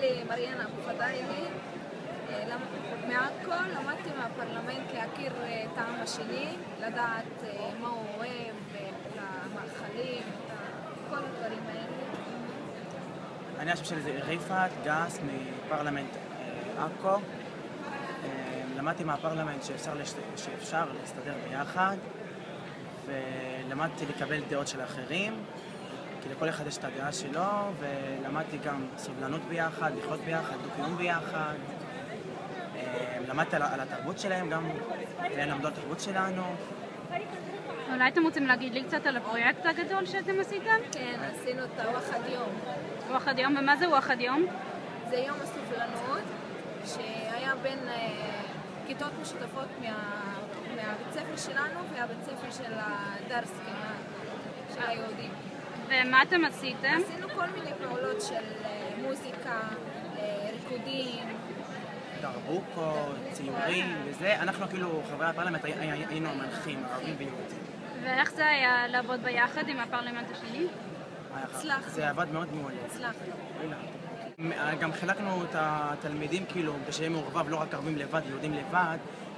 לי מריאנה אבו פדאילי, מעכו למדתי מהפרלמנט להכיר את העם השני, לדעת מה הוא אוהב, את המאכלים, את כל הדברים האלה. אני השם שלי זה ריפת גס מפרלמנט עכו. למדתי מהפרלמנט שאפשר להסתדר ביחד, ולמדתי לקבל דעות של אחרים, כי לכל אחד יש את הדעה שלו, ולמדתי גם סובלנות ביחד, לחיות ביחד, דו-קיום ביחד. למדתי על התרבות שלהם, גם הם למדו על התרבות שלנו. אולי אתם רוצים להגיד לי קצת על הפרויקט הגדול שאתם עשיתם? כן, עשינו את וואחד יום. וואחד יום, ומה זה וואחד יום? זה יום הסובלנות, שהיה בין כיתות משותפות מהבית ספר שלנו והבית ספר של הדרסקי, של היהודים. ומה אתם עשיתם? עשינו כל מיני פעולות של מוזיקה, ריקודים, דרבוקות, ציורים וזה. אנחנו כאילו, חברי הפרלמנט, היינו המנחים, ערבים ויהודים. ואיך זה היה לעבוד ביחד עם הפרלמנט השני? הצלחנו. זה עבד מאוד מעולה. הצלחנו. גם חילקנו את התלמידים כאילו, שיהיה מעורבב, לא רק ערבים לבד, יהודים לבד,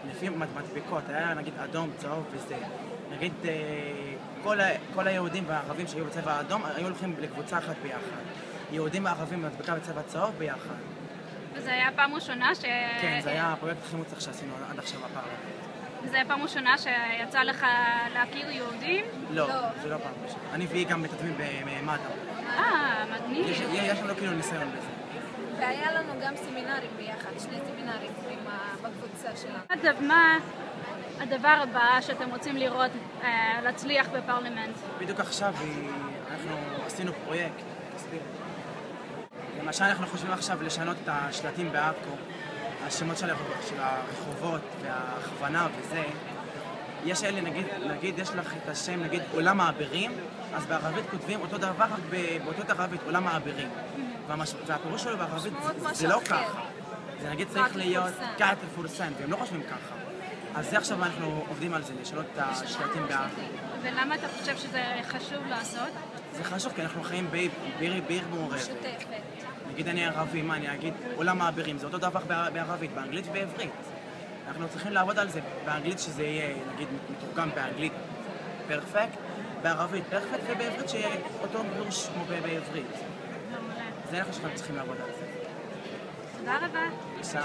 לפי מדבקות, היה נגיד אדום, צהוב וזה. נגיד כל היהודים והערבים שהיו בצבע האדום היו הולכים לקבוצה אחת ביחד. יהודים וערבים מדבקה בצבע צהוב ביחד. וזה היה פעם ראשונה כן, זה היה הפרויקט הכי מוצלח שעשינו עד עכשיו בפרלמנט. וזה היה פעם ראשונה שיצא לך להכיר יהודים? לא, זה לא פעם ראשונה. אני והיא גם מתכתבים במד"א. מגניב. יש לנו כאילו ניסיון בזה. והיה לנו גם סמינרים ביחד, 2 סמינרים בקבוצה שלנו. מה הדבר הבא שאתם רוצים לראות להצליח בפרלמנט? בדיוק עכשיו אנחנו עשינו פרויקט, תסביר. למשל אנחנו חושבים עכשיו לשנות את השלטים בעכו, השמות של הרחובות וההכוונה וזה. יש אלה, נגיד יש לך את השם, נגיד עולם העבירים, אז בערבית כותבים אותו דבר, רק באותות ערבית, עולם העבירים. והפירוש שלו בערבית זה לא ככה. זה נגיד צריך להיות קעת אל-פורסן, והם לא חושבים ככה. אז זה עכשיו אנחנו עובדים על זה, לשנות את השלטים בעכו. ולמה אתה חושב שזה חשוב לעשות? זה חשוב כי אנחנו חיים בעיר מעורבת. נגיד אני ערבי, מה אני אגיד? עולם העבירים, זה אותו דבר בערבית, באנגלית ובעברית. אנחנו צריכים לעבוד על זה באנגלית שזה יהיה, נגיד, מתורגם באנגלית פרפקט, בערבית פרפקט ובעברית שיהיה אותו פירוש כמו בעברית. זה אנחנו צריכים לעבוד על זה. תודה רבה. בבקשה.